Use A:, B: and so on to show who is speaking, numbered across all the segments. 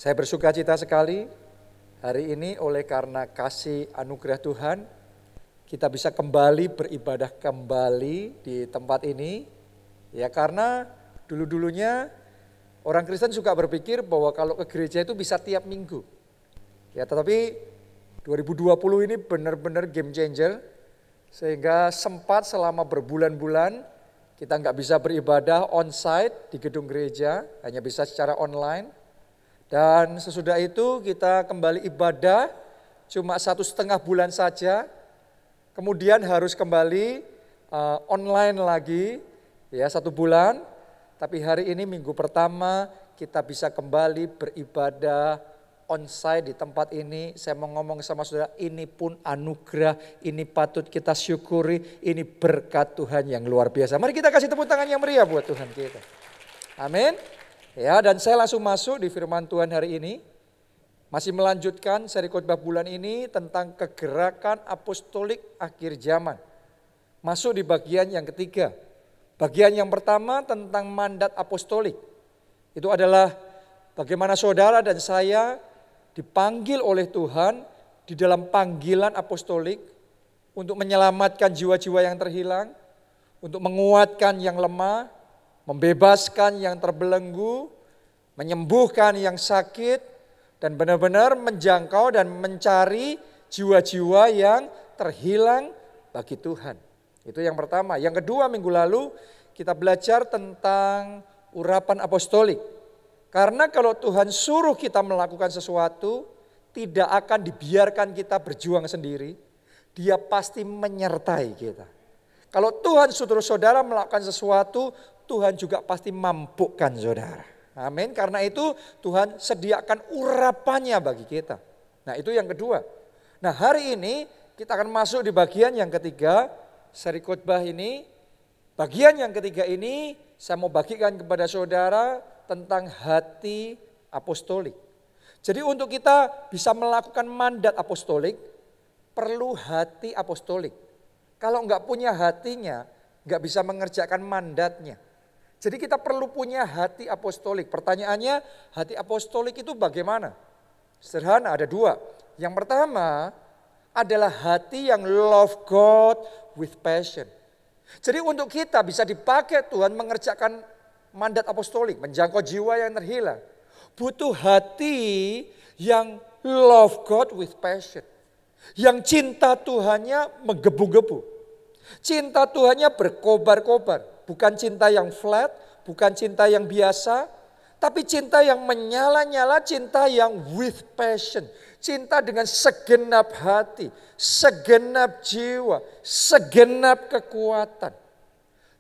A: Saya bersuka cita sekali hari ini oleh karena kasih anugerah Tuhan, kita bisa kembali beribadah kembali di tempat ini. Ya karena dulu-dulunya orang Kristen suka berpikir bahwa kalau ke gereja itu bisa tiap minggu. Ya tetapi 2020 ini benar-benar game changer. Sehingga sempat selama berbulan-bulan kita nggak bisa beribadah on-site di gedung gereja, hanya bisa secara online. Dan sesudah itu kita kembali ibadah cuma 1,5 bulan saja. Kemudian harus kembali online lagi ya 1 bulan. Tapi hari ini minggu pertama kita bisa kembali beribadah onsite di tempat ini. Saya mau ngomong sama saudara, ini pun anugerah, ini patut kita syukuri, ini berkat Tuhan yang luar biasa. Mari kita kasih tepuk tangan yang meriah buat Tuhan kita. Amin. Ya, dan saya langsung masuk di firman Tuhan hari ini. Masih melanjutkan seri khotbah bulan ini tentang kegerakan apostolik akhir zaman. Masuk di bagian yang ketiga. Bagian yang pertama tentang mandat apostolik. Itu adalah bagaimana saudara dan saya dipanggil oleh Tuhan di dalam panggilan apostolik untuk menyelamatkan jiwa-jiwa yang terhilang, untuk menguatkan yang lemah, membebaskan yang terbelenggu, menyembuhkan yang sakit, dan benar-benar menjangkau dan mencari jiwa-jiwa yang terhilang bagi Tuhan. Itu yang pertama. Yang kedua, minggu lalu kita belajar tentang urapan apostolik. Karena kalau Tuhan suruh kita melakukan sesuatu, tidak akan dibiarkan kita berjuang sendiri. Dia pasti menyertai kita. Kalau Tuhan suruh saudara melakukan sesuatu, Tuhan juga pasti mampukan saudara. Amin. Karena itu Tuhan sediakan urapannya bagi kita. Nah itu yang kedua. Nah hari ini kita akan masuk di bagian yang ketiga. Seri khotbah ini. Bagian yang ketiga ini saya mau bagikan kepada saudara tentang hati apostolik. Jadi untuk kita bisa melakukan mandat apostolik, perlu hati apostolik. Kalau enggak punya hatinya, enggak bisa mengerjakan mandatnya. Jadi kita perlu punya hati apostolik. Pertanyaannya, hati apostolik itu bagaimana? Sederhana, ada 2. Yang pertama adalah hati yang love God with passion. Jadi untuk kita bisa dipakai Tuhan mengerjakan mandat apostolik, menjangkau jiwa yang terhilang. Butuh hati yang love God with passion. Yang cinta Tuhannya menggebu-gebu. Cinta Tuhannya berkobar-kobar. Bukan cinta yang flat, bukan cinta yang biasa, tapi cinta yang menyala-nyala, cinta yang with passion. Cinta dengan segenap hati, segenap jiwa, segenap kekuatan.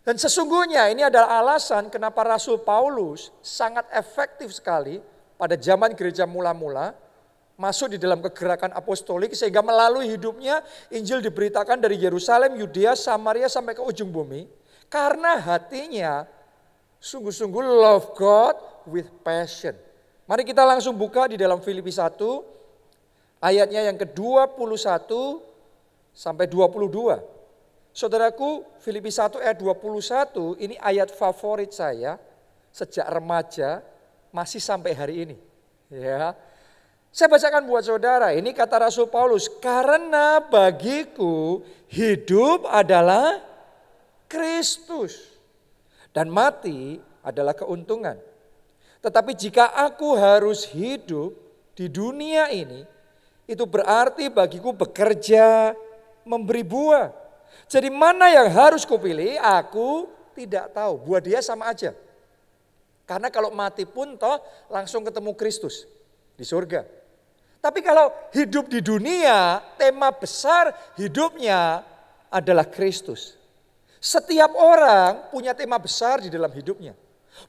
A: Dan sesungguhnya ini adalah alasan kenapa Rasul Paulus sangat efektif sekali pada zaman gereja mula-mula masuk di dalam kegerakan apostolik sehingga melalui hidupnya Injil diberitakan dari Yerusalem, Yudea, Samaria sampai ke ujung bumi. Karena hatinya sungguh-sungguh love God with passion. Mari kita langsung buka di dalam Filipi 1 ayatnya yang ke-21 sampai 22. Saudaraku, Filipi 1 ayat 21 ini ayat favorit saya sejak remaja masih sampai hari ini. Ya. Saya bacakan buat saudara, ini kata Rasul Paulus, karena bagiku hidup adalah Kristus dan mati adalah keuntungan. Tetapi jika aku harus hidup di dunia ini, itu berarti bagiku bekerja, memberi buah. Jadi mana yang harus kupilih? Aku tidak tahu. Buat dia sama aja. Karena kalau mati pun toh langsung ketemu Kristus di surga. Tapi kalau hidup di dunia, tema besar hidupnya adalah Kristus. Setiap orang punya tema besar di dalam hidupnya.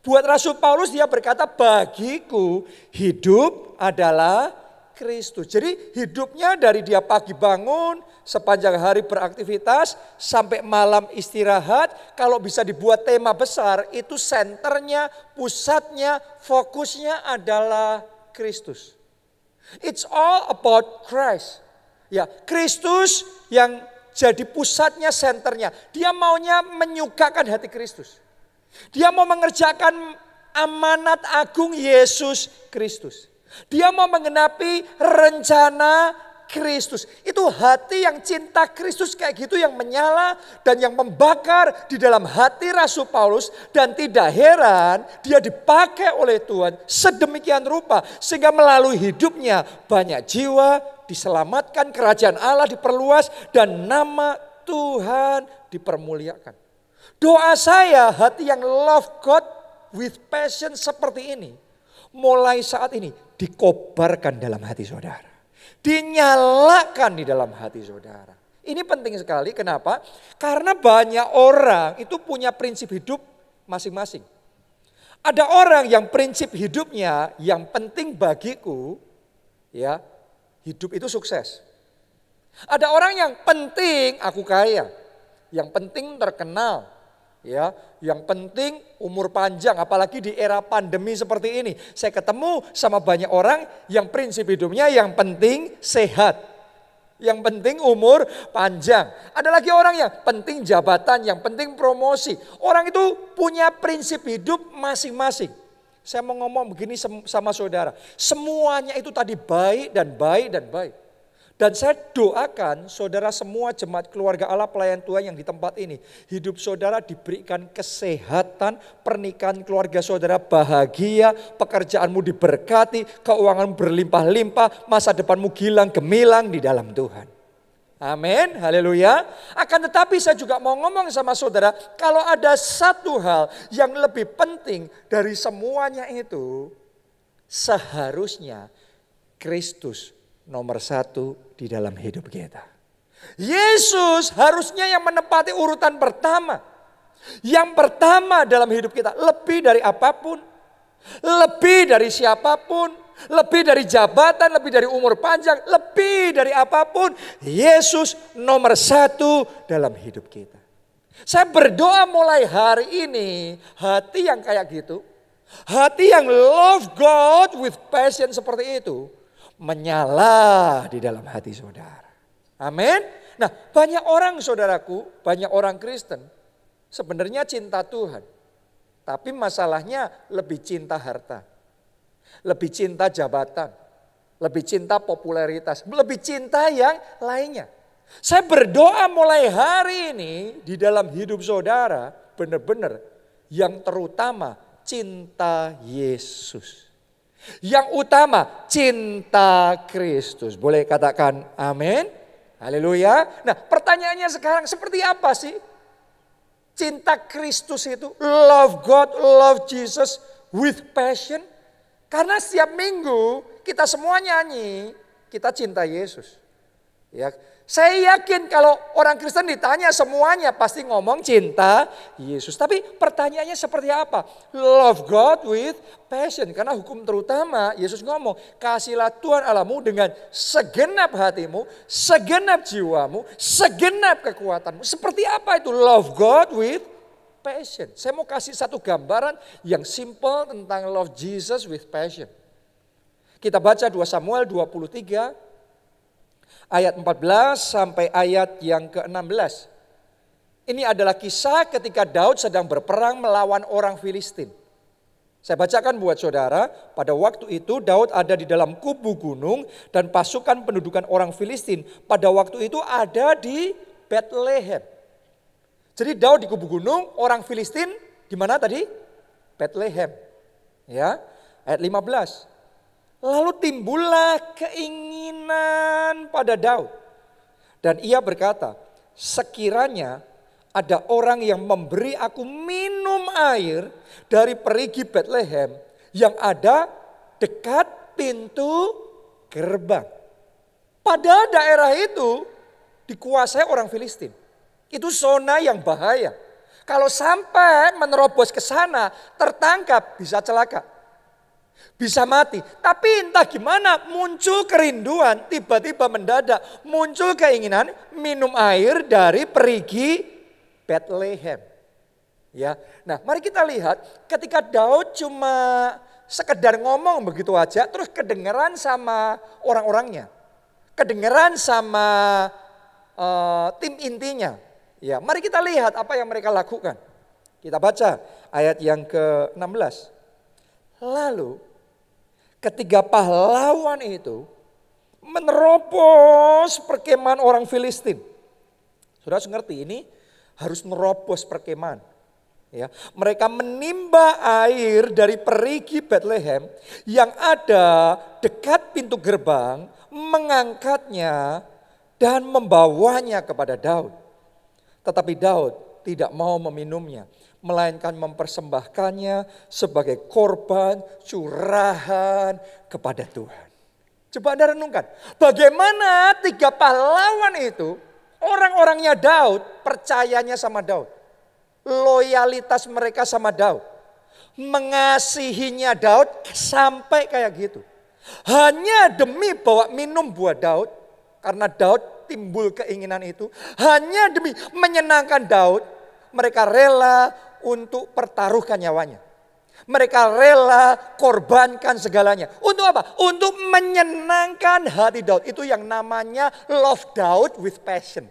A: Buat Rasul Paulus dia berkata, bagiku hidup adalah Kristus. Jadi hidupnya dari dia pagi bangun, sepanjang hari beraktivitas, sampai malam istirahat. Kalau bisa dibuat tema besar, itu senternya, pusatnya, fokusnya adalah Kristus. It's all about Christ. Ya, Kristus yang jadi pusatnya, senternya. Dia maunya menyukakan hati Kristus. Dia mau mengerjakan amanat agung Yesus Kristus. Dia mau menggenapi rencana Kristus. Itu hati yang cinta Kristus kayak gitu yang menyala dan yang membakar di dalam hati Rasul Paulus. Dan tidak heran dia dipakai oleh Tuhan sedemikian rupa. Sehingga melalui hidupnya banyak jiwa diselamatkan, kerajaan Allah diperluas dan nama Tuhan dipermuliakan. Doa saya hati yang love God with passion seperti ini. Mulai saat ini dikobarkan dalam hati saudara. Dinyalakan di dalam hati saudara. Ini penting sekali, kenapa? Karena banyak orang itu punya prinsip hidup masing-masing. Ada orang yang prinsip hidupnya yang penting bagiku, ya, hidup itu sukses. Ada orang yang penting aku kaya, yang penting terkenal, ya, yang penting umur panjang, apalagi di era pandemi seperti ini. Saya ketemu sama banyak orang yang prinsip hidupnya yang penting sehat, yang penting umur panjang. Ada lagi orang yang penting jabatan, yang penting promosi. Orang itu punya prinsip hidup masing-masing. Saya mau ngomong begini sama saudara, semuanya itu tadi baik dan baik dan baik. Dan saya doakan saudara semua jemaat keluarga Allah pelayan Tuhan yang di tempat ini. Hidup saudara diberikan kesehatan, pernikahan keluarga saudara bahagia, pekerjaanmu diberkati, keuangan berlimpah-limpah, masa depanmu gilang gemilang di dalam Tuhan. Amin, haleluya. Akan tetapi saya juga mau ngomong sama saudara, kalau ada satu hal yang lebih penting dari semuanya itu, seharusnya Kristus nomor satu di dalam hidup kita. Yesus harusnya yang menempati urutan pertama. Yang pertama dalam hidup kita, lebih dari apapun, lebih dari siapapun, lebih dari jabatan, lebih dari umur panjang, lebih dari apapun, Yesus nomor satu dalam hidup kita. Saya berdoa mulai hari ini, hati yang kayak gitu, hati yang love God with passion seperti itu, menyala di dalam hati saudara. Amin. Nah, banyak orang saudaraku, banyak orang Kristen sebenarnya cinta Tuhan. Tapi masalahnya lebih cinta harta. Lebih cinta jabatan. Lebih cinta popularitas. Lebih cinta yang lainnya. Saya berdoa mulai hari ini di dalam hidup saudara benar-benar yang terutama cinta Yesus. Yang utama cinta Kristus. Boleh katakan amin? Haleluya. Nah, pertanyaannya sekarang seperti apa sih cinta Kristus itu? Love God, love Jesus with passion. Karena setiap minggu kita semua nyanyi, kita cinta Yesus. Ya, saya yakin kalau orang Kristen ditanya semuanya pasti ngomong cinta Yesus. Tapi pertanyaannya seperti apa? Love God with passion. Karena hukum terutama Yesus ngomong, kasihlah Tuhan Allahmu dengan segenap hatimu, segenap jiwamu, segenap kekuatanmu. Seperti apa itu love God with passion? Saya mau kasih satu gambaran yang simple tentang love Jesus with passion. Kita baca 2 Samuel 23. Ayat 14 sampai ayat yang ke-16. Ini adalah kisah ketika Daud sedang berperang melawan orang Filistin. Saya bacakan buat saudara, pada waktu itu Daud ada di dalam kubu gunung dan pasukan pendudukan orang Filistin pada waktu itu ada di Bethlehem. Jadi Daud di kubu gunung, orang Filistin di mana tadi? Bethlehem. Ya, ayat 15. Lalu timbullah keinginan pada Daud. Dan ia berkata, sekiranya ada orang yang memberi aku minum air dari perigi Bethlehem yang ada dekat pintu gerbang. Pada daerah itu dikuasai orang Filistin. Itu zona yang bahaya. Kalau sampai menerobos ke sana, tertangkap bisa celaka. Bisa mati, tapi entah gimana muncul kerinduan, tiba-tiba mendadak muncul keinginan minum air dari perigi Bethlehem. Ya, nah mari kita lihat ketika Daud cuma sekedar ngomong begitu aja, terus kedengeran sama orang-orangnya, kedengeran sama tim intinya. Ya, mari kita lihat apa yang mereka lakukan. Kita baca ayat yang ke-16. Lalu ketiga pahlawan itu menerobos perkemahan orang Filistin. Saudara harus ngerti, ini harus nerobos perkemahan. Ya, mereka menimba air dari perigi Bethlehem yang ada dekat pintu gerbang, mengangkatnya dan membawanya kepada Daud. Tetapi Daud tidak mau meminumnya, melainkan mempersembahkannya sebagai korban curahan kepada Tuhan. Coba Anda renungkan, bagaimana tiga pahlawan itu, orang-orangnya Daud, percayanya sama Daud. Loyalitas mereka sama Daud. Mengasihinya Daud sampai kayak gitu. Hanya demi bawa minum buat Daud, karena Daud timbul keinginan itu. Hanya demi menyenangkan Daud, mereka rela untuk pertaruhkan nyawanya. Mereka rela korbankan segalanya. Untuk apa? Untuk menyenangkan hati Daud. Itu yang namanya love Daud with passion.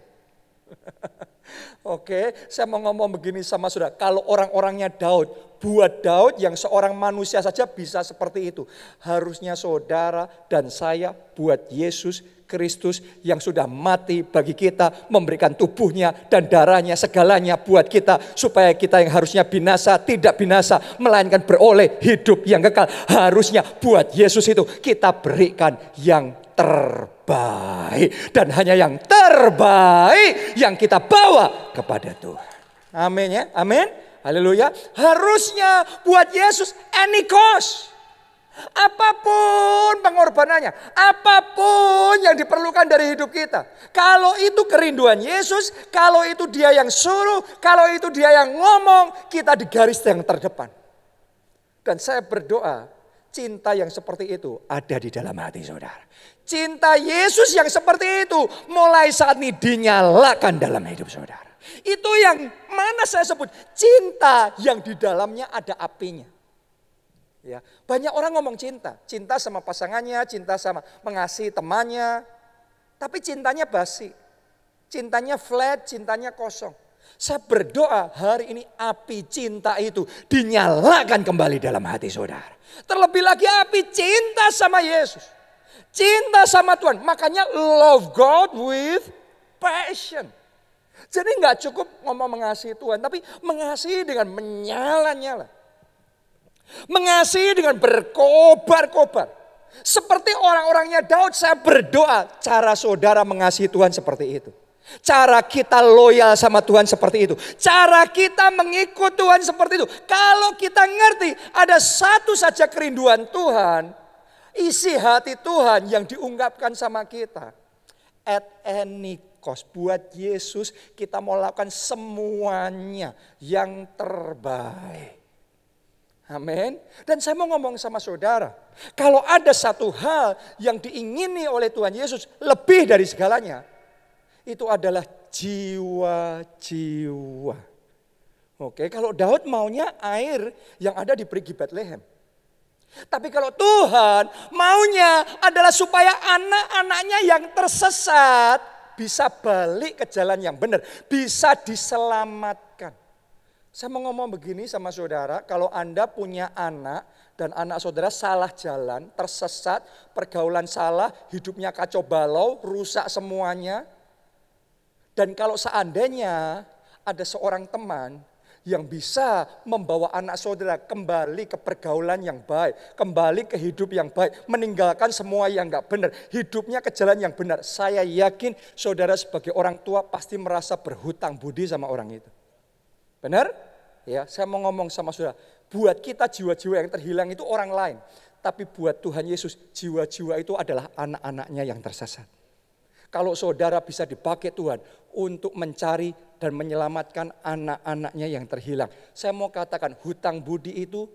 A: Oke, saya mau ngomong begini sama saudara. Kalau orang-orangnya Daud, buat Daud yang seorang manusia saja bisa seperti itu. Harusnya saudara dan saya buat Yesus Kristus yang sudah mati bagi kita, memberikan tubuhnya dan darahnya segalanya buat kita. Supaya kita yang harusnya binasa tidak binasa, melainkan beroleh hidup yang kekal. Harusnya buat Yesus itu kita berikan yang terbaik. Dan hanya yang terbaik yang kita bawa kepada Tuhan. Amin ya, amin. Haleluya. Harusnya buat Yesus any cost. Apapun pengorbanannya, apapun yang diperlukan dari hidup kita. Kalau itu kerinduan Yesus, kalau itu dia yang suruh, kalau itu dia yang ngomong, kita di garis yang terdepan. Dan saya berdoa, cinta yang seperti itu ada di dalam hati saudara. Cinta Yesus yang seperti itu mulai saat ini dinyalakan dalam hidup saudara. Itu yang mana saya sebut cinta yang di dalamnya ada apinya. Ya, banyak orang ngomong cinta, cinta sama pasangannya, cinta sama mengasihi temannya, tapi cintanya basi, cintanya flat, cintanya kosong. Saya berdoa hari ini api cinta itu dinyalakan kembali dalam hati saudara. Terlebih lagi api cinta sama Yesus, cinta sama Tuhan. Makanya love God with passion. Jadi nggak cukup ngomong mengasihi Tuhan, tapi mengasihi dengan menyala-nyala. Mengasihi dengan berkobar-kobar. Seperti orang-orangnya Daud, saya berdoa cara saudara mengasihi Tuhan seperti itu. Cara kita loyal sama Tuhan seperti itu. Cara kita mengikut Tuhan seperti itu. Kalau kita ngerti ada satu saja kerinduan Tuhan, isi hati Tuhan yang diungkapkan sama kita. At any cost, buat Yesus kita mau lakukan semuanya yang terbaik. Amin. Dan saya mau ngomong sama saudara, kalau ada satu hal yang diingini oleh Tuhan Yesus lebih dari segalanya, itu adalah jiwa-jiwa. Oke, kalau Daud maunya air yang ada di perigi Bethlehem. Tapi kalau Tuhan maunya adalah supaya anak-anaknya yang tersesat bisa balik ke jalan yang benar, bisa diselamatkan. Saya mau ngomong begini sama saudara, kalau Anda punya anak dan anak saudara salah jalan, tersesat, pergaulan salah, hidupnya kacau balau, rusak semuanya. Dan kalau seandainya ada seorang teman yang bisa membawa anak saudara kembali ke pergaulan yang baik, kembali ke hidup yang baik, meninggalkan semua yang gak benar, hidupnya ke jalan yang benar. Saya yakin saudara sebagai orang tua pasti merasa berhutang budi sama orang itu. Benar? Ya, saya mau ngomong sama saudara, buat kita jiwa-jiwa yang terhilang itu orang lain. Tapi buat Tuhan Yesus, jiwa-jiwa itu adalah anak-anaknya yang tersesat. Kalau saudara bisa dipakai Tuhan untuk mencari dan menyelamatkan anak-anaknya yang terhilang. Saya mau katakan hutang budi itu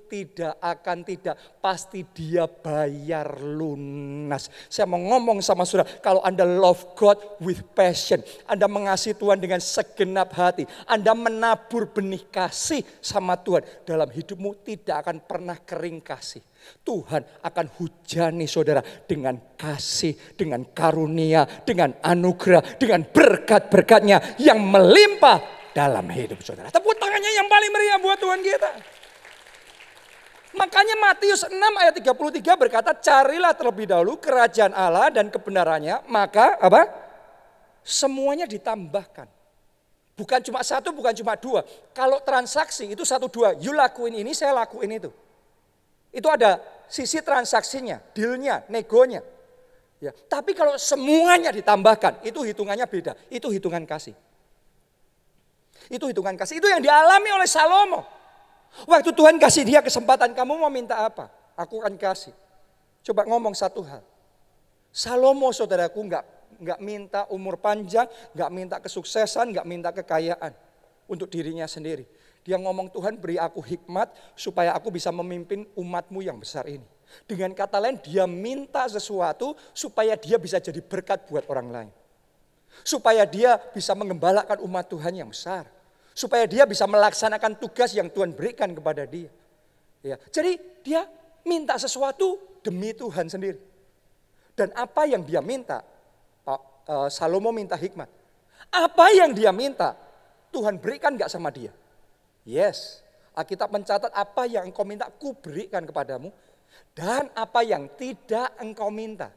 A: pasti dia bayar lunas. Saya mau ngomong sama saudara, kalau Anda love God with passion, Anda mengasihi Tuhan dengan segenap hati, Anda menabur benih kasih sama Tuhan, dalam hidupmu tidak akan pernah kering kasih. Tuhan akan hujani saudara dengan kasih, dengan karunia, dengan anugerah, dengan berkat-berkatnya yang melimpah dalam hidup saudara. Tepuk tangannya yang paling meriah buat Tuhan kita. Makanya Matius 6 ayat 33 berkata, carilah terlebih dahulu kerajaan Allah dan kebenarannya, maka apa? Semuanya ditambahkan. Bukan cuma satu, bukan cuma dua. Kalau transaksi itu satu dua, you lakuin ini, saya lakuin itu. Itu ada sisi transaksinya, dealnya, negonya. Ya, tapi kalau semuanya ditambahkan, itu hitungannya beda. Itu hitungan kasih. Itu hitungan kasih. Itu yang dialami oleh Salomo. Waktu Tuhan kasih dia kesempatan, kamu mau minta apa? Aku akan kasih. Coba ngomong satu hal. Salomo saudaraku nggak minta umur panjang, nggak minta kesuksesan, nggak minta kekayaan untuk dirinya sendiri. Dia ngomong, Tuhan beri aku hikmat supaya aku bisa memimpin umatmu yang besar ini. Dengan kata lain, dia minta sesuatu supaya dia bisa jadi berkat buat orang lain. Supaya dia bisa mengembalakan umat Tuhan yang besar. Supaya dia bisa melaksanakan tugas yang Tuhan berikan kepada dia. Ya, jadi dia minta sesuatu demi Tuhan sendiri. Dan apa yang dia minta, Salomo minta hikmat. Apa yang dia minta, Tuhan berikan gak sama dia? Yes, Alkitab mencatat apa yang engkau minta, ku berikan kepadamu. Dan apa yang tidak engkau minta.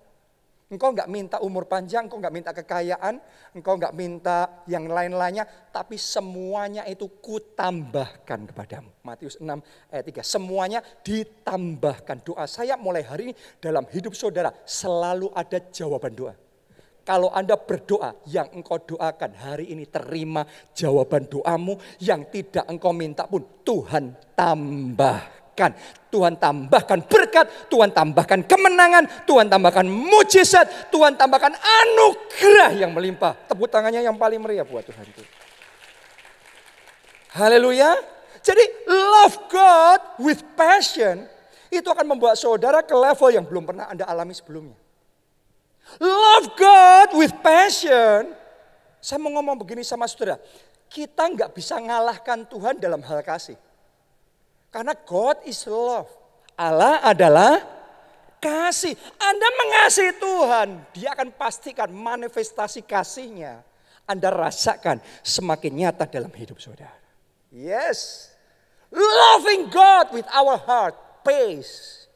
A: Engkau nggak minta umur panjang, engkau nggak minta kekayaan, engkau nggak minta yang lain-lainnya, tapi semuanya itu kutambahkan kepadamu. Matius 6 ayat 3, semuanya ditambahkan. Doa saya mulai hari ini dalam hidup saudara selalu ada jawaban doa. Kalau Anda berdoa, yang engkau doakan hari ini terima jawaban doamu, yang tidak engkau minta pun Tuhan tambahkan. Tuhan tambahkan berkat, Tuhan tambahkan kemenangan, Tuhan tambahkan mujizat, Tuhan tambahkan anugerah yang melimpah. Tepuk tangannya yang paling meriah buat Tuhan itu. Haleluya. Jadi love God with passion itu akan membuat saudara ke level yang belum pernah Anda alami sebelumnya. Love God with passion. Saya mau ngomong begini sama saudara. Kita nggak bisa ngalahkan Tuhan dalam hal kasih. Karena God is love. Allah adalah kasih. Anda mengasihi Tuhan, dia akan pastikan manifestasi kasihnya Anda rasakan semakin nyata dalam hidup saudara. Yes. Loving God with our heart pays.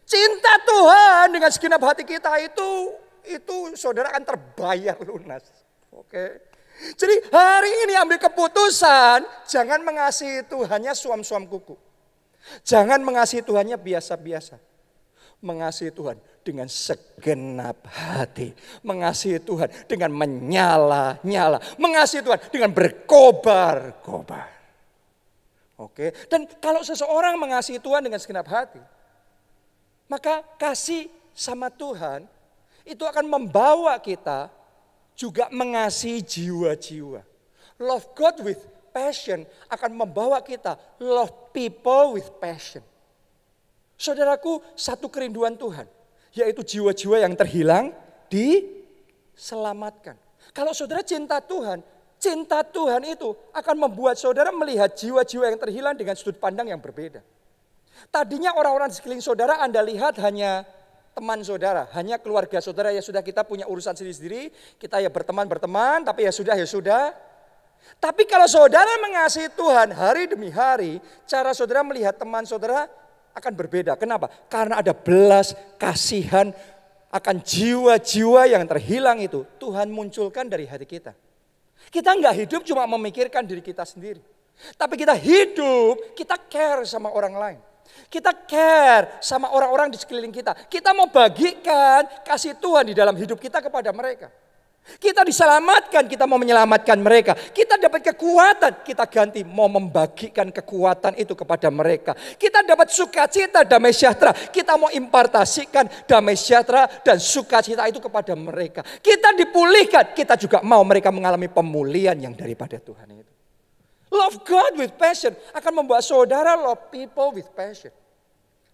A: Cinta Tuhan dengan segenap hati kita itu saudara akan terbayar lunas. Oke. Jadi hari ini ambil keputusan, jangan mengasihi Tuhannya suam-suam kuku. Jangan mengasihi Tuhannya biasa-biasa. Mengasihi Tuhan dengan segenap hati. Mengasihi Tuhan dengan menyala-nyala. Mengasihi Tuhan dengan berkobar-kobar. Oke. Dan kalau seseorang mengasihi Tuhan dengan segenap hati, maka kasih sama Tuhan itu akan membawa kita juga mengasihi jiwa-jiwa. Love God with passion akan membawa kita love people with passion. Saudaraku, satu kerinduan Tuhan, yaitu jiwa-jiwa yang terhilang diselamatkan. Kalau saudara cinta Tuhan itu akan membuat saudara melihat jiwa-jiwa yang terhilang dengan sudut pandang yang berbeda. Tadinya orang-orang di sekeliling saudara Anda lihat hanya teman saudara, hanya keluarga saudara, ya sudah kita punya urusan sendiri-sendiri, kita ya berteman, tapi ya sudah. Tapi kalau saudara mengasihi Tuhan hari demi hari, cara saudara melihat teman saudara akan berbeda. Kenapa? Karena ada belas kasihan akan jiwa-jiwa yang terhilang itu Tuhan munculkan dari hati kita. Kita nggak hidup cuma memikirkan diri kita sendiri. Tapi kita hidup, kita care sama orang lain. Kita care sama orang-orang di sekeliling kita. Kita mau bagikan kasih Tuhan di dalam hidup kita kepada mereka. Kita diselamatkan, kita mau menyelamatkan mereka. Kita dapat kekuatan, kita ganti mau membagikan kekuatan itu kepada mereka. Kita dapat sukacita, damai sejahtera. Kita mau impartasikan damai sejahtera dan sukacita itu kepada mereka. Kita dipulihkan, kita juga mau mereka mengalami pemulihan yang daripada Tuhan itu. Love God with passion akan membuat saudara love people with passion.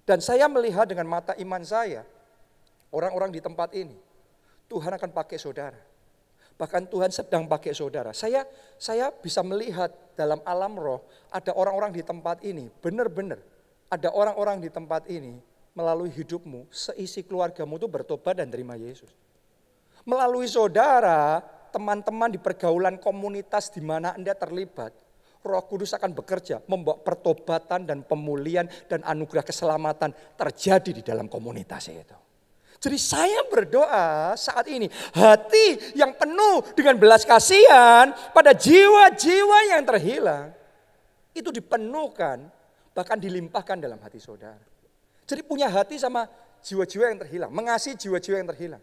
A: Dan saya melihat dengan mata iman saya, orang-orang di tempat ini, Tuhan akan pakai saudara. Bahkan Tuhan sedang pakai saudara. Saya bisa melihat dalam alam roh, ada orang-orang di tempat ini, benar-benar ada orang-orang di tempat ini, melalui hidupmu, seisi keluargamu itu bertobat dan terima Yesus. Melalui saudara, teman-teman di pergaulan komunitas di mana Anda terlibat, Roh Kudus akan bekerja, membawa pertobatan dan pemulihan dan anugerah keselamatan terjadi di dalam komunitas itu. Jadi saya berdoa saat ini, hati yang penuh dengan belas kasihan pada jiwa-jiwa yang terhilang, itu dipenuhkan, bahkan dilimpahkan dalam hati saudara. Jadi punya hati sama jiwa-jiwa yang terhilang, mengasihi jiwa-jiwa yang terhilang.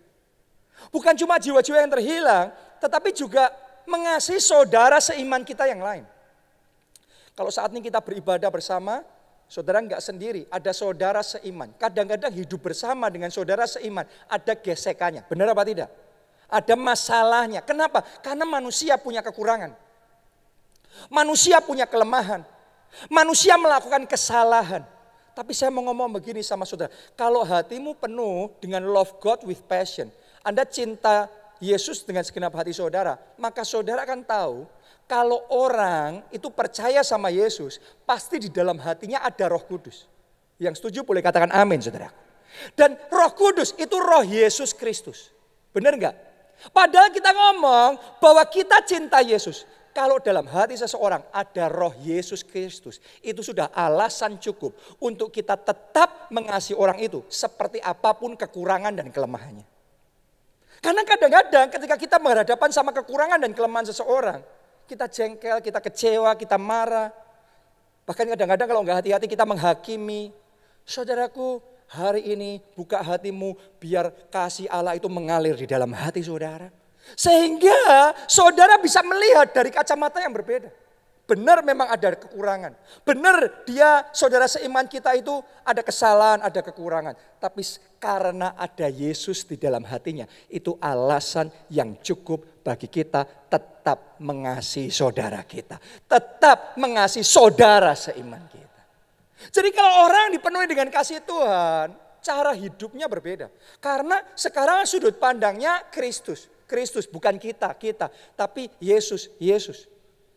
A: Bukan cuma jiwa-jiwa yang terhilang, tetapi juga mengasihi saudara seiman kita yang lain. Kalau saat ini kita beribadah bersama, saudara enggak sendiri, ada saudara seiman. Kadang-kadang hidup bersama dengan saudara seiman, ada gesekannya. Benar apa tidak? Ada masalahnya. Kenapa? Karena manusia punya kekurangan. Manusia punya kelemahan. Manusia melakukan kesalahan. Tapi saya mau ngomong begini sama saudara. Kalau hatimu penuh dengan love God with passion. Anda cinta Yesus dengan segenap hati saudara. Maka saudara akan tahu. Kalau orang itu percaya sama Yesus, pasti di dalam hatinya ada Roh Kudus. Yang setuju boleh katakan amin, saudara. Dan Roh Kudus itu Roh Yesus Kristus. Benar enggak? Padahal kita ngomong bahwa kita cinta Yesus. Kalau dalam hati seseorang ada Roh Yesus Kristus, itu sudah alasan cukup untuk kita tetap mengasihi orang itu seperti apapun kekurangan dan kelemahannya. Karena kadang-kadang ketika kita berhadapan sama kekurangan dan kelemahan seseorang, kita jengkel, kita kecewa, kita marah. Bahkan kadang-kadang kalau nggak hati-hati kita menghakimi. Saudaraku, hari ini buka hatimu biar kasih Allah itu mengalir di dalam hati saudara. Sehingga saudara bisa melihat dari kacamata yang berbeda. Benar memang ada kekurangan. Benar dia saudara seiman kita itu ada kesalahan, ada kekurangan. Tapi karena ada Yesus di dalam hatinya, itu alasan yang cukup bagi kita tetap mengasihi saudara kita. Tetap mengasihi saudara seiman kita. Jadi kalau orang dipenuhi dengan kasih Tuhan, cara hidupnya berbeda. Karena sekarang sudut pandangnya Kristus. Kristus bukan kita. Tapi Yesus.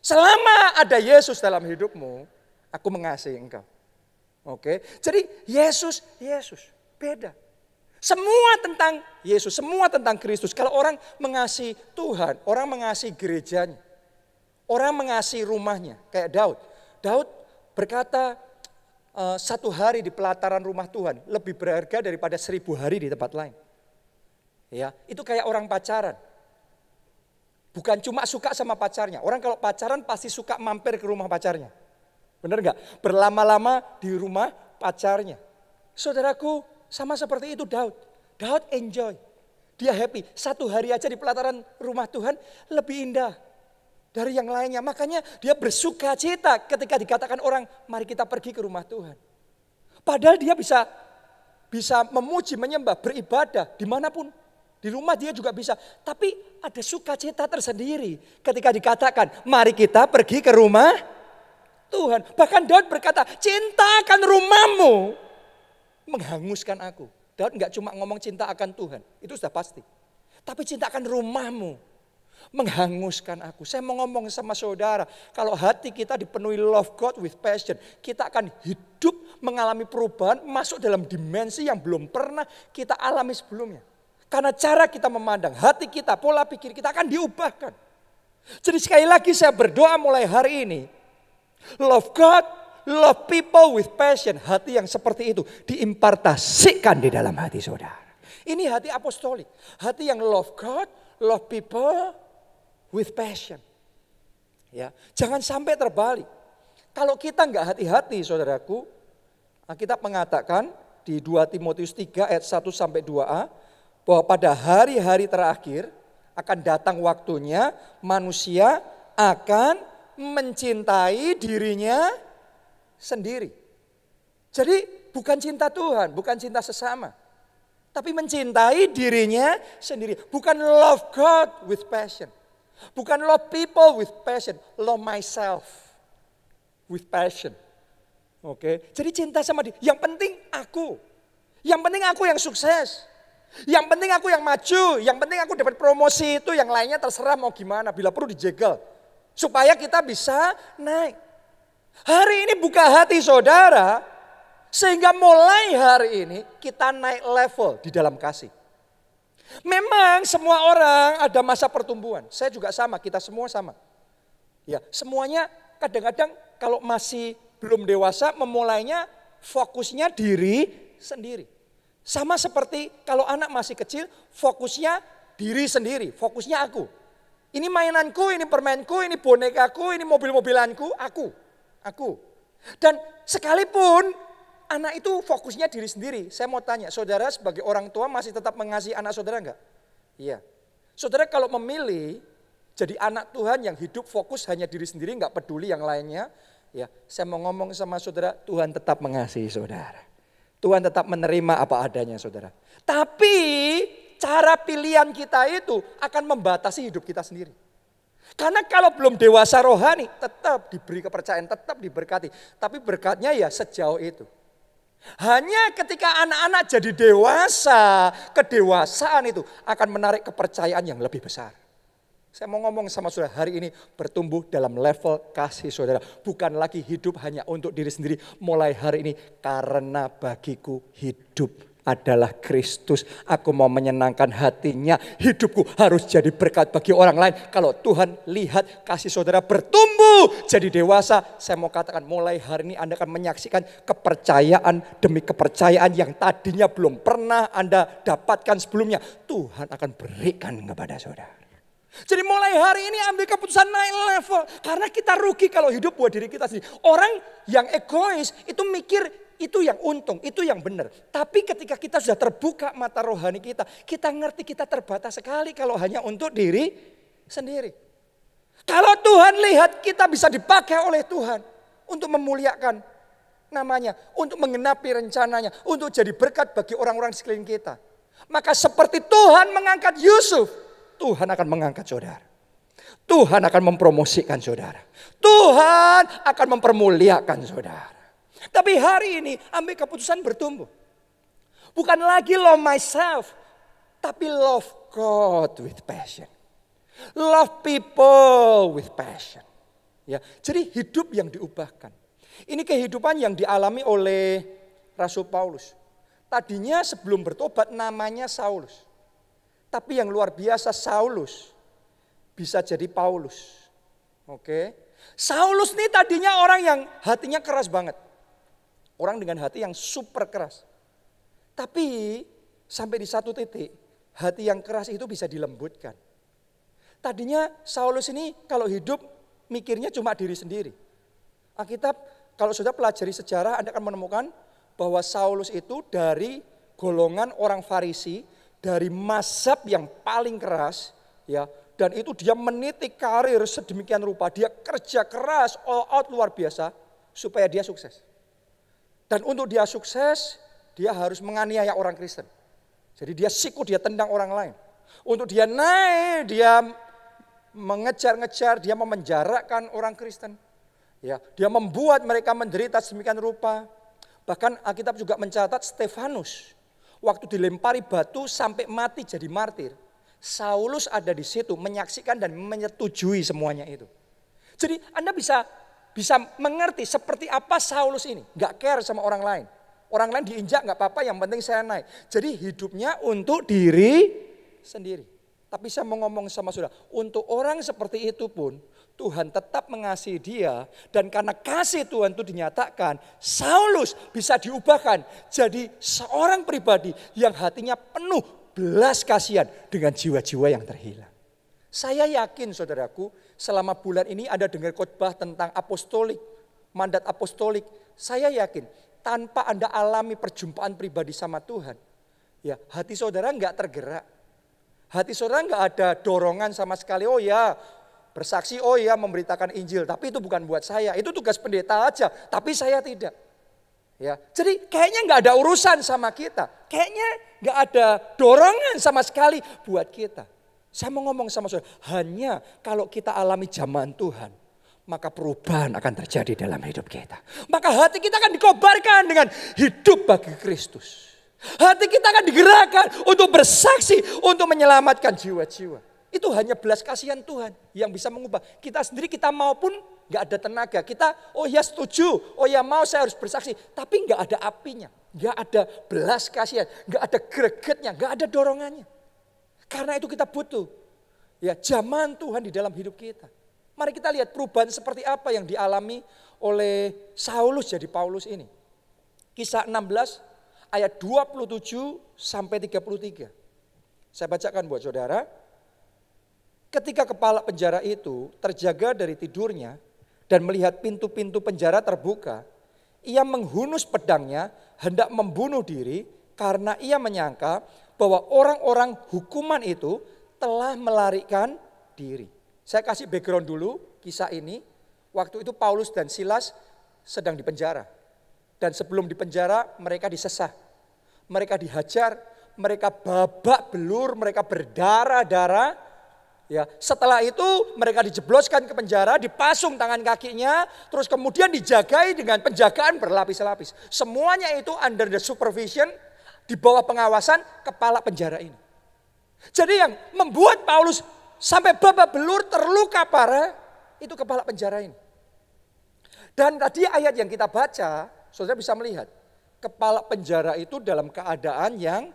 A: Selama ada Yesus dalam hidupmu, aku mengasihi engkau. Oke, jadi Yesus, beda. Semua tentang Yesus, semua tentang Kristus. Kalau orang mengasihi Tuhan, orang mengasihi gerejanya. Orang mengasihi rumahnya, kayak Daud. Daud berkata, 1 hari di pelataran rumah Tuhan lebih berharga daripada 1000 hari di tempat lain. Ya, itu kayak orang pacaran. Bukan cuma suka sama pacarnya. Orang kalau pacaran pasti suka mampir ke rumah pacarnya. Benar enggak? Berlama-lama di rumah pacarnya. Saudaraku, sama seperti itu Daud. Daud enjoy. Dia happy. 1 hari aja di pelataran rumah Tuhan lebih indah dari yang lainnya. Makanya dia bersuka cita ketika dikatakan orang, mari kita pergi ke rumah Tuhan. Padahal dia bisa memuji, menyembah, beribadah dimanapun. Di rumah dia juga bisa. Tapi ada sukacita tersendiri ketika dikatakan, mari kita pergi ke rumah Tuhan. Bahkan Daud berkata, cinta akan rumahmu menghanguskan aku. Daud enggak cuma ngomong cinta akan Tuhan, itu sudah pasti. Tapi cinta akan rumahmu menghanguskan aku. Saya mau ngomong sama saudara, kalau hati kita dipenuhi love God with passion, kita akan hidup mengalami perubahan, masuk dalam dimensi yang belum pernah kita alami sebelumnya. Karena cara kita memandang, hati kita, pola pikir kita akan diubahkan. Jadi sekali lagi saya berdoa mulai hari ini, love God, love people with passion. Hati yang seperti itu diimpartasikan di dalam hati saudara. Ini hati apostolik. Hati yang love God, love people with passion. Ya, jangan sampai terbalik. Kalau kita enggak hati-hati saudaraku, Alkitab mengatakan di 2 Timotius 3 ayat 1 sampai 2a, bahwa pada hari-hari terakhir akan datang waktunya manusia akan mencintai dirinya sendiri. Jadi bukan cinta Tuhan, bukan cinta sesama. Tapi mencintai dirinya sendiri. Bukan love God with passion. Bukan love people with passion. Love myself with passion. Oke, jadi cinta sama dia. Yang penting aku. Yang penting aku yang sukses. Yang penting aku yang maju, yang penting aku dapat promosi itu, yang lainnya terserah mau gimana, bila perlu dijegal. Supaya kita bisa naik. Hari ini buka hati saudara, sehingga mulai hari ini kita naik level di dalam kasih. Memang semua orang ada masa pertumbuhan, saya juga sama, kita semua sama. Ya, semuanya kadang-kadang kalau masih belum dewasa memulainya fokusnya diri sendiri. Sama seperti kalau anak masih kecil fokusnya diri sendiri, fokusnya aku. Ini mainanku, ini permainku, ini bonekaku, ini mobil-mobilanku, aku. Dan sekalipun anak itu fokusnya diri sendiri. Saya mau tanya, saudara sebagai orang tua masih tetap mengasihi anak saudara enggak? Iya. Saudara kalau memilih jadi anak Tuhan yang hidup fokus hanya diri sendiri, enggak peduli yang lainnya. Ya, saya mau ngomong sama saudara, Tuhan tetap mengasihi saudara. Tuhan tetap menerima apa adanya saudara. Tapi cara pilihan kita itu akan membatasi hidup kita sendiri. Karena kalau belum dewasa rohani tetap diberi kepercayaan, tetap diberkati. Tapi berkatnya ya sejauh itu. Hanya ketika anak-anak jadi dewasa, kedewasaan itu akan menarik kepercayaan yang lebih besar. Saya mau ngomong sama saudara, hari ini bertumbuh dalam level kasih saudara. Bukan lagi hidup hanya untuk diri sendiri. Mulai hari ini karena bagiku hidup adalah Kristus. Aku mau menyenangkan hatinya. Hidupku harus jadi berkat bagi orang lain. Kalau Tuhan lihat kasih saudara bertumbuh jadi dewasa. Saya mau katakan mulai hari ini Anda akan menyaksikan kepercayaan demi kepercayaan yang tadinya belum pernah Anda dapatkan sebelumnya. Tuhan akan berikan kepada saudara. Jadi mulai hari ini ambil keputusan naik level. Karena kita rugi kalau hidup buat diri kita sendiri. Orang yang egois itu mikir itu yang untung, itu yang benar. Tapi ketika kita sudah terbuka mata rohani kita, kita ngerti kita terbatas sekali kalau hanya untuk diri sendiri. Kalau Tuhan lihat kita bisa dipakai oleh Tuhan untuk memuliakan namanya, untuk menggenapi rencananya, untuk jadi berkat bagi orang-orang di sekeliling kita. Maka seperti Tuhan mengangkat Yusuf, Tuhan akan mengangkat saudara. Tuhan akan mempromosikan saudara. Tuhan akan mempermuliakan saudara. Tapi hari ini ambil keputusan bertumbuh. Bukan lagi love myself, tapi love God with passion. Love people with passion. Ya, jadi hidup yang diubahkan. Ini kehidupan yang dialami oleh Rasul Paulus. Tadinya sebelum bertobat namanya Saulus. Tapi yang luar biasa Saulus bisa jadi Paulus. Oke. Saulus ini tadinya orang yang hatinya keras banget. Orang dengan hati yang super keras. Tapi sampai di satu titik hati yang keras itu bisa dilembutkan. Tadinya Saulus ini kalau hidup mikirnya cuma diri sendiri. Alkitab kalau sudah pelajari sejarah Anda akan menemukan bahwa Saulus itu dari golongan orang Farisi, dari mazhab yang paling keras, ya, dan itu dia meniti karir sedemikian rupa, dia kerja keras all out luar biasa supaya dia sukses. Dan untuk dia sukses, dia harus menganiaya orang Kristen. Jadi dia siku, dia tendang orang lain. Untuk dia naik, dia mengejar-ngejar, dia memenjarakan orang Kristen. Ya, dia membuat mereka menderita sedemikian rupa. Bahkan Alkitab juga mencatat Stefanus, waktu dilempari batu sampai mati jadi martir. Saulus ada di situ menyaksikan dan menyetujui semuanya itu. Jadi Anda bisa mengerti seperti apa Saulus ini. Gak care sama orang lain. Orang lain diinjak gak apa-apa, yang penting saya naik. Jadi hidupnya untuk diri sendiri. Tapi saya mau ngomong sama saudara, untuk orang seperti itu pun Tuhan tetap mengasihi dia. Dan karena kasih Tuhan itu dinyatakan, Saulus bisa diubahkan jadi seorang pribadi yang hatinya penuh belas kasihan dengan jiwa-jiwa yang terhilang. Saya yakin saudaraku, selama bulan ini Anda dengar khotbah tentang apostolik, mandat apostolik. Saya yakin tanpa Anda alami perjumpaan pribadi sama Tuhan, ya hati saudara enggak tergerak. Hati saudara enggak ada dorongan sama sekali. Oh ya, bersaksi, oh ya memberitakan Injil, tapi itu bukan buat saya. Itu tugas pendeta aja, tapi saya tidak. Ya, jadi kayaknya enggak ada urusan sama kita. Kayaknya enggak ada dorongan sama sekali buat kita. Saya mau ngomong sama saudara, hanya kalau kita alami zaman Tuhan, maka perubahan akan terjadi dalam hidup kita. Maka hati kita akan dikobarkan dengan hidup bagi Kristus. Hati kita akan digerakkan untuk bersaksi, untuk menyelamatkan jiwa-jiwa. Itu hanya belas kasihan Tuhan yang bisa mengubah. Kita sendiri kita mau pun gak ada tenaga. Kita oh ya setuju, oh ya mau saya harus bersaksi. Tapi gak ada apinya, gak ada belas kasihan, gak ada gregetnya, gak ada dorongannya. Karena itu kita butuh ya zaman Tuhan di dalam hidup kita. Mari kita lihat perubahan seperti apa yang dialami oleh Saulus jadi Paulus ini. Kisah 16 ayat 27 sampai 33. Saya bacakan buat saudara. Ketika kepala penjara itu terjaga dari tidurnya dan melihat pintu-pintu penjara terbuka, ia menghunus pedangnya hendak membunuh diri karena ia menyangka bahwa orang-orang hukuman itu telah melarikan diri. Saya kasih background dulu kisah ini. Waktu itu Paulus dan Silas sedang dipenjara. Dan sebelum dipenjara mereka disesah. Mereka dihajar, mereka babak belur, mereka berdarah-darah. Ya, setelah itu mereka dijebloskan ke penjara, dipasung tangan kakinya, terus kemudian dijagai dengan penjagaan berlapis-lapis. Semuanya itu under the supervision, di bawah pengawasan kepala penjara ini. Jadi yang membuat Paulus sampai babak belur terluka parah itu kepala penjara ini. Dan tadi ayat yang kita baca, saudara bisa melihat kepala penjara itu dalam keadaan yang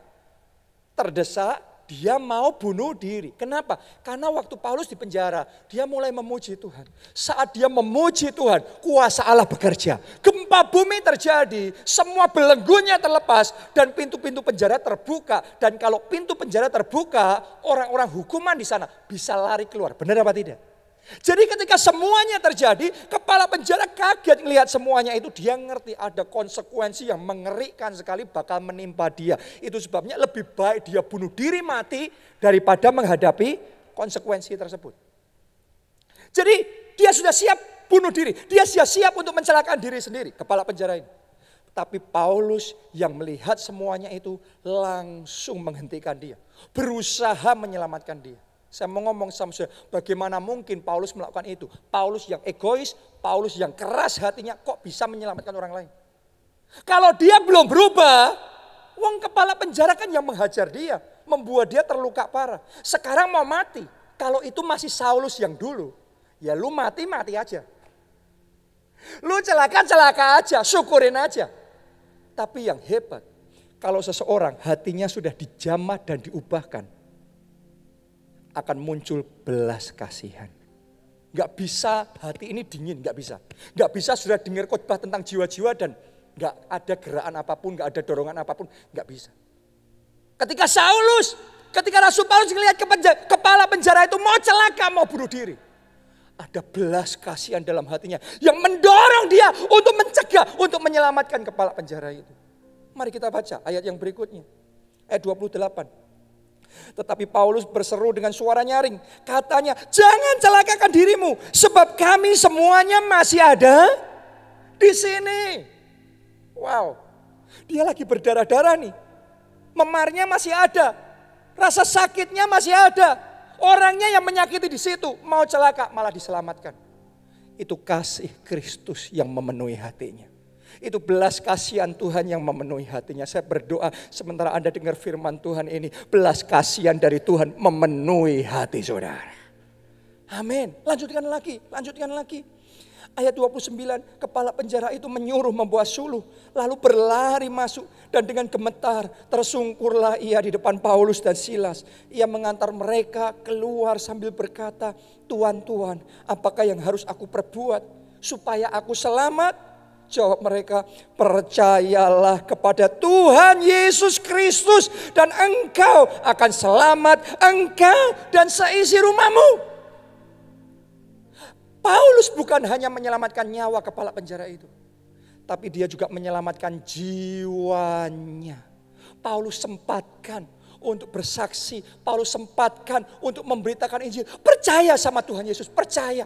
A: terdesak. Dia mau bunuh diri. Kenapa? Karena waktu Paulus di penjara, dia mulai memuji Tuhan. Saat dia memuji Tuhan, kuasa Allah bekerja. Gempa bumi terjadi, semua belenggunya terlepas dan pintu-pintu penjara terbuka. Dan kalau pintu penjara terbuka, orang-orang hukuman di sana bisa lari keluar. Benar apa tidak? Jadi ketika semuanya terjadi, kepala penjara kaget melihat semuanya itu. Dia ngerti ada konsekuensi yang mengerikan sekali bakal menimpa dia. Itu sebabnya lebih baik dia bunuh diri mati daripada menghadapi konsekuensi tersebut. Jadi dia sudah siap bunuh diri. Dia siap untuk mencelakakan diri sendiri, kepala penjara ini. Tapi Paulus yang melihat semuanya itu langsung menghentikan dia. Berusaha menyelamatkan dia. Saya mau ngomong sama saudara, bagaimana mungkin Paulus melakukan itu? Paulus yang egois, Paulus yang keras hatinya kok bisa menyelamatkan orang lain? Kalau dia belum berubah, wong kepala penjara kan yang menghajar dia, membuat dia terluka parah. Sekarang mau mati, kalau itu masih Saulus yang dulu, ya lu mati aja. Lu celaka aja, syukurin aja. Tapi yang hebat, kalau seseorang hatinya sudah dijamah dan diubahkan, akan muncul belas kasihan. Gak bisa hati ini dingin, gak bisa. Gak bisa sudah dengar khotbah tentang jiwa-jiwa dan gak ada gerakan apapun, gak ada dorongan apapun, gak bisa. Ketika Rasul Paulus melihat kepala penjara itu mau celaka, mau bunuh diri. Ada belas kasihan dalam hatinya yang mendorong dia untuk mencegah, untuk menyelamatkan kepala penjara itu. Mari kita baca ayat yang berikutnya. Ayat 28. Tetapi Paulus berseru dengan suara nyaring. Katanya, jangan celakakan dirimu. Sebab kami semuanya masih ada di sini. Wow. Dia lagi berdarah-darah nih. Memarnya masih ada. Rasa sakitnya masih ada. Orangnya yang menyakiti di situ. Mau celaka malah diselamatkan. Itu kasih Kristus yang memenuhi hatinya. Itu belas kasihan Tuhan yang memenuhi hatinya. Saya berdoa sementara Anda dengar firman Tuhan ini. Belas kasihan dari Tuhan memenuhi hati saudara. Amin. Lanjutkan lagi. Ayat 29, kepala penjara itu menyuruh membawa suluh. Lalu berlari masuk dan dengan gemetar tersungkurlah ia di depan Paulus dan Silas. Ia mengantar mereka keluar sambil berkata, Tuhan, apakah yang harus aku perbuat supaya aku selamat? Jawab mereka, percayalah kepada Tuhan Yesus Kristus dan engkau akan selamat, engkau dan seisi rumahmu. Paulus bukan hanya menyelamatkan nyawa kepala penjara itu, tapi dia juga menyelamatkan jiwanya. Paulus sempatkan untuk bersaksi, Paulus sempatkan untuk memberitakan Injil. Percaya sama Tuhan Yesus, percaya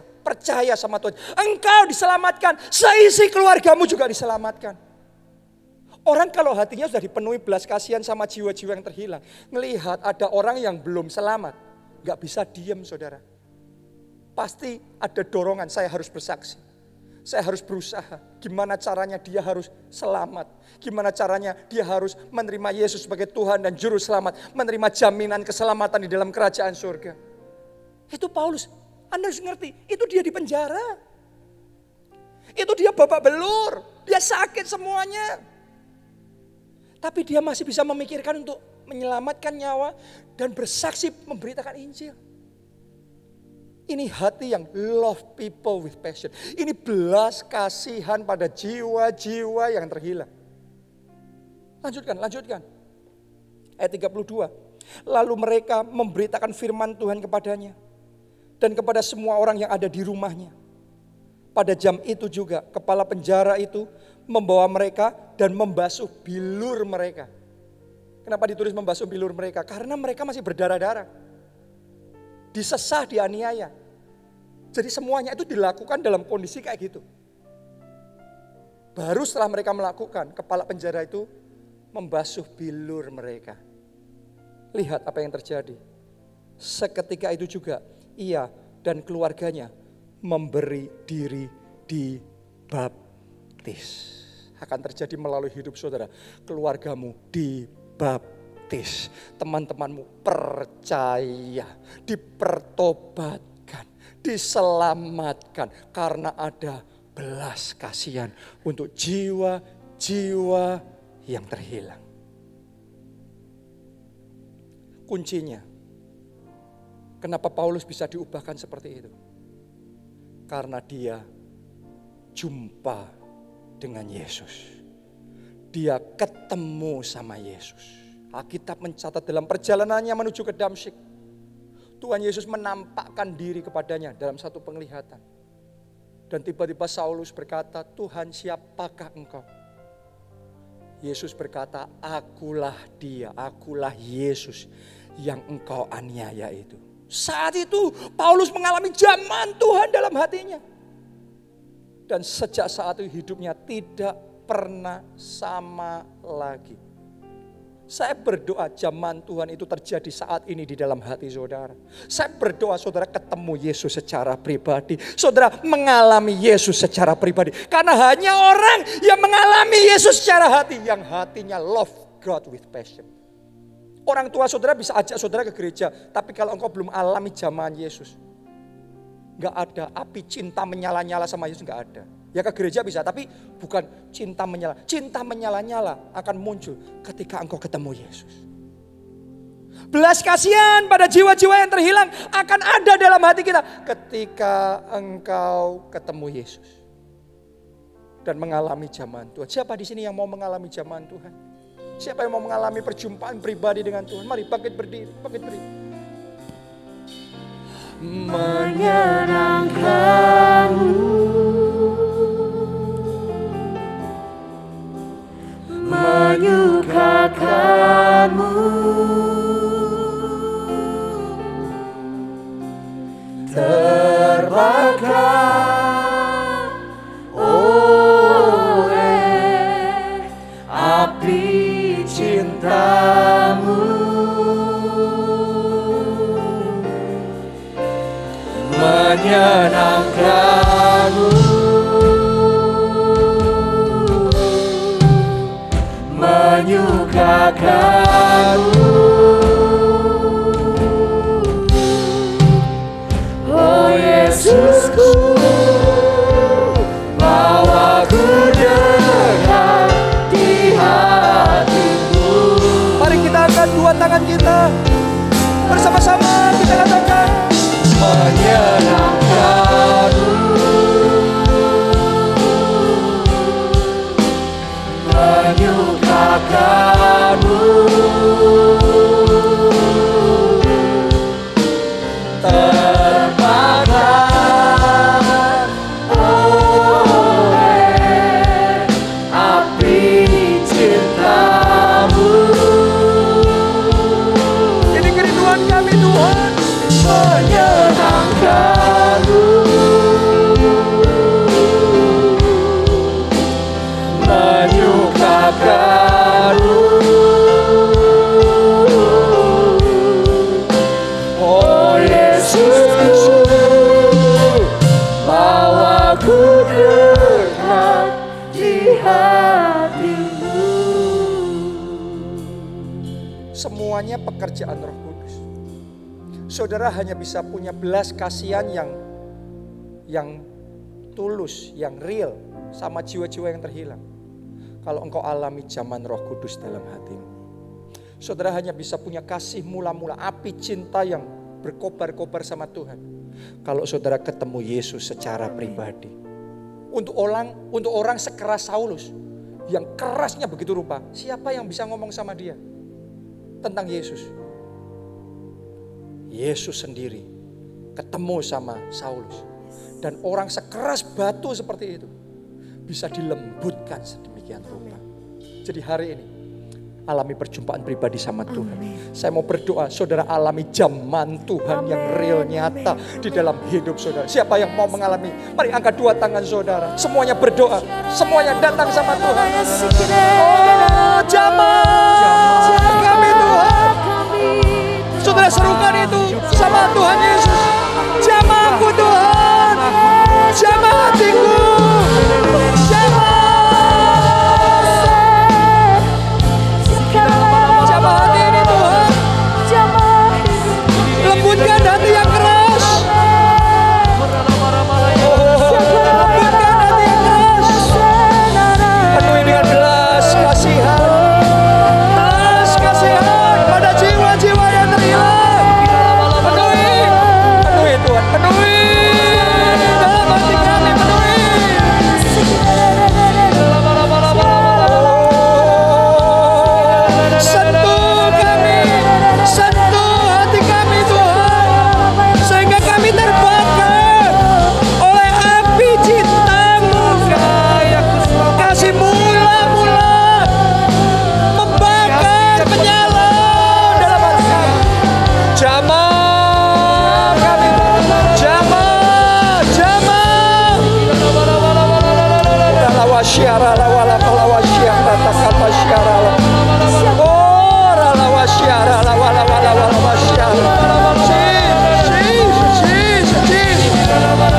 A: sama Tuhan. Engkau diselamatkan, seisi keluargamu juga diselamatkan. Orang kalau hatinya sudah dipenuhi belas kasihan sama jiwa-jiwa yang terhilang, melihat ada orang yang belum selamat, gak bisa diam saudara. Pasti ada dorongan, saya harus bersaksi. Saya harus berusaha. Gimana caranya dia harus selamat. Gimana caranya dia harus menerima Yesus sebagai Tuhan dan Juru Selamat. Menerima jaminan keselamatan di dalam kerajaan surga. Itu Paulus. Anda harus ngerti. Itu dia di penjara. Itu dia babak belur. Dia sakit semuanya. Tapi dia masih bisa memikirkan untuk menyelamatkan nyawa. Dan bersaksi memberitakan Injil. Ini hati yang love people with passion. Ini belas kasihan pada jiwa-jiwa yang terhilang. Lanjutkan. Ayat 32. Lalu mereka memberitakan firman Tuhan kepadanya dan kepada semua orang yang ada di rumahnya. Pada jam itu juga kepala penjara itu membawa mereka dan membasuh bilur mereka. Kenapa ditulis membasuh bilur mereka? Karena mereka masih berdarah-darah. Disesah, dianiaya. Jadi semuanya itu dilakukan dalam kondisi kayak gitu. Baru setelah mereka melakukan, kepala penjara itu membasuh bilur mereka. Lihat apa yang terjadi. Seketika itu juga ia dan keluarganya memberi diri dibaptis. Akan terjadi melalui hidup saudara. Keluargamu dibaptis. Teman-temanmu percaya. Dipertobatkan. Diselamatkan. Karena ada belas kasihan untuk jiwa-jiwa yang terhilang. Kuncinya. Kenapa Paulus bisa diubahkan seperti itu? Karena dia jumpa dengan Yesus. Dia ketemu sama Yesus. Alkitab mencatat dalam perjalanannya menuju ke Damsyik, Tuhan Yesus menampakkan diri kepadanya dalam satu penglihatan. Dan tiba-tiba Saulus berkata, Tuhan, siapakah engkau? Yesus berkata, akulah dia, akulah Yesus yang engkau aniaya itu. Saat itu Paulus mengalami zaman Tuhan dalam hatinya. Dan sejak saat itu hidupnya tidak pernah sama lagi. Saya berdoa zaman Tuhan itu terjadi saat ini di dalam hati saudara. Saya berdoa saudara ketemu Yesus secara pribadi. Saudara mengalami Yesus secara pribadi. Karena hanya orang yang mengalami Yesus secara hati. Yang hatinya love God with passion. Orang tua saudara bisa ajak saudara ke gereja. Tapi kalau engkau belum alami zaman Yesus. Gak ada api cinta menyala-nyala sama Yesus, gak ada. Ya ke gereja bisa, tapi bukan cinta menyala. Cinta menyala-nyala akan muncul ketika engkau ketemu Yesus. Belas kasihan pada jiwa-jiwa yang terhilang akan ada dalam hati kita ketika engkau ketemu Yesus. Dan mengalami zaman Tuhan. Siapa di sini yang mau mengalami zaman Tuhan? Siapa yang mau mengalami perjumpaan pribadi dengan Tuhan? Mari bangkit berdiri.
B: Menyenangkanmu, menyukakanmu, terbakar oleh api cintamu. Menyenangkanmu, menyukakanmu, oh Yesusku, bawaku dekat di hatimu.
A: Mari kita angkat dua tangan kita. Bersama-sama kita katakan.
B: Menyenangkanmu, menyukakanmu, terbakar oleh api cintamu.
A: Ini kerinduan kami Tuhan.
B: Menyenangkanmu, menyukakanmu, oh Yesusku, bawaku dekat di hatimu.
A: Semuanya pekerjaan Roh Kudus. Saudara hanya bisa punya belas kasihan yang tulus, yang real sama jiwa-jiwa yang terhilang. Kalau engkau alami zaman Roh Kudus dalam hatimu. Saudara hanya bisa punya kasih mula-mula, api cinta yang berkobar-kobar sama Tuhan. Kalau saudara ketemu Yesus secara pribadi. Untuk orang sekeras Saulus, yang kerasnya begitu rupa, siapa yang bisa ngomong sama dia tentang Yesus? Yesus sendiri ketemu sama Saulus. Dan orang sekeras batu seperti itu bisa dilembutkan sedemikian rupa. Jadi hari ini alami perjumpaan pribadi sama Tuhan. Saya mau berdoa, saudara alami jaman Tuhan yang real, nyata di dalam hidup saudara. Siapa yang mau mengalami? Mari angkat dua tangan saudara. Semuanya berdoa, semuanya datang sama Tuhan. Oh, jaman kami Tuhan. Saudara serukan itu sama Tuhan Yesus. Jamanku Tuhan, jaman hatiku, lembutkan hati yang keras. Lembutkan hati yang keras. Penuhi dengan belas kasihan. Belas kasihan pada jiwa-jiwa yang terhilang. Penuhi Tuhan, penuhi dalam hati kami, penuhi. Sentuh kami, sentuh hati kami Tuhan, sehingga kami terbakar oleh api cinta-Mu. Kasih mula-mula membakar, menyala dalam hati kami. Jamah kami, jamah, jamah. Lawa syara, lawa syara, kata syara. Oh, lawa syara, lawa syara.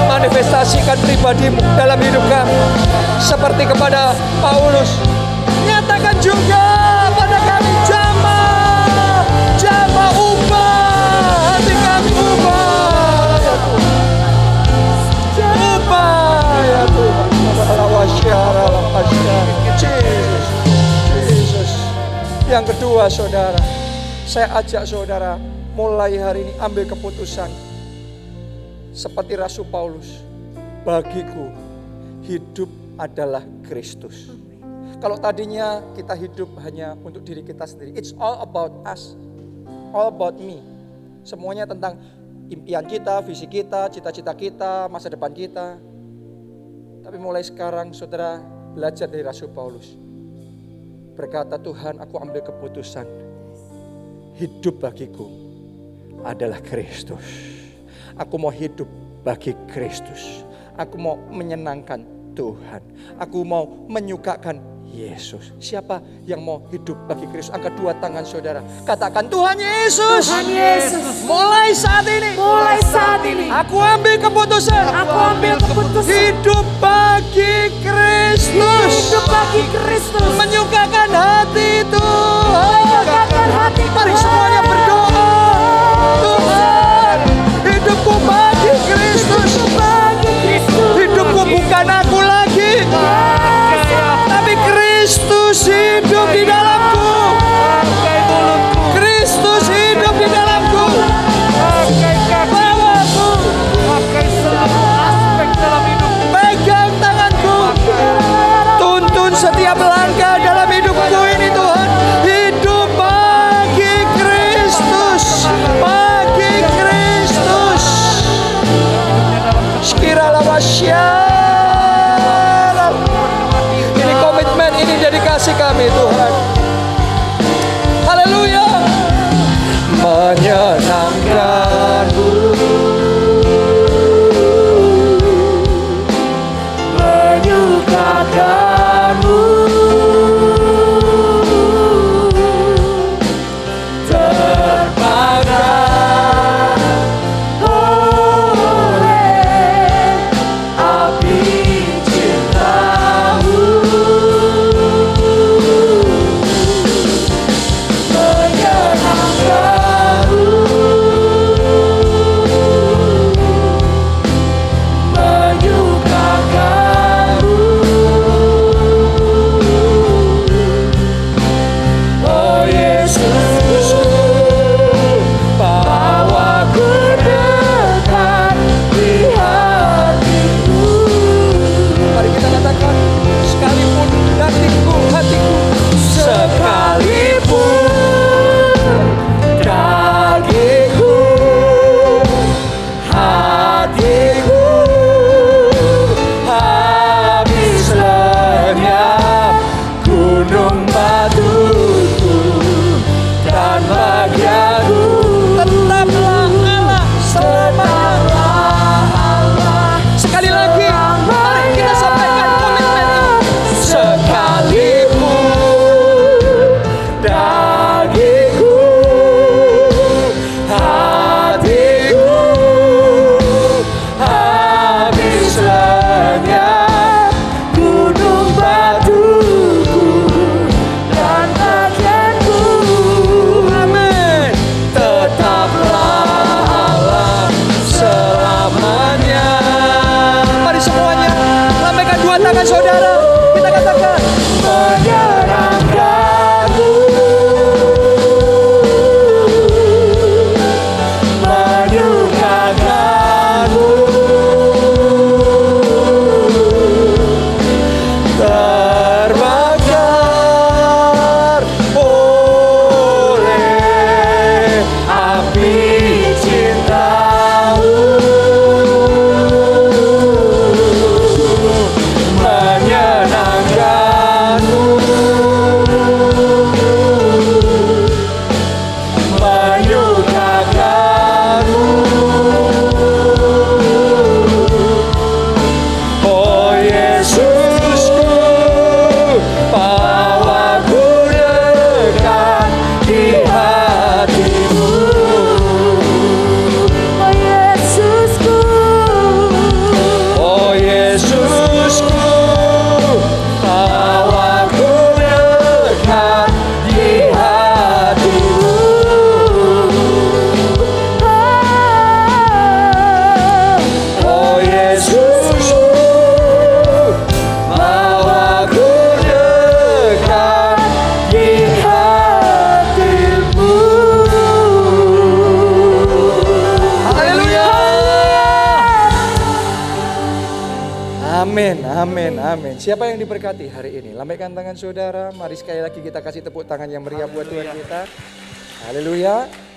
A: Manifestasikan pribadi-Mu dalam hidup kami. Seperti kepada Paulus. Nyatakan juga pada kami jamah. Jamah ubah. Hati kami ubah. Ya Tuhan. Ubah ya Tuhan. Jesus. Yang kedua saudara. Saya ajak saudara mulai hari ini ambil keputusan. Seperti Rasul Paulus, bagiku hidup adalah Kristus. Kalau tadinya kita hidup hanya untuk diri kita sendiri, it's all about us, all about me. Semuanya tentang impian kita, visi kita, cita-cita kita, masa depan kita. Tapi mulai sekarang saudara belajar dari Rasul Paulus. Berkata, Tuhan, aku ambil keputusan. Hidup bagiku adalah Kristus. Aku mau hidup bagi Kristus. Aku mau menyenangkan Tuhan. Aku mau menyukakan Yesus. Siapa yang mau hidup bagi Kristus? Angkat dua tangan saudara. Katakan, Tuhan Yesus.
B: Tuhan Yesus.
A: Mulai saat ini.
B: Mulai saat ini.
A: Aku ambil keputusan.
B: Aku ambil keputusan.
A: Hidup bagi Kristus.
B: Hidup bagi Kristus.
A: Menyukakan hati Tuhan.
B: Menyukakan hati Tuhan.
A: Mari semuanya berdoa. Tuhan, hidupku bagi Kristus. Hidupku bukan aku lagi, tapi Kristus hidup di dalamku. Kristus hidup di dalamku. Bawaku, pegang tanganku, tuntun setiap langkah dalam hidupku ini Tuhan. Hidup bagi Amin, amin, amin. Siapa yang diberkati hari ini? Lambaikan tangan saudara. Mari sekali lagi kita kasih tepuk tangan yang meriah buat Tuhan kita. Haleluya.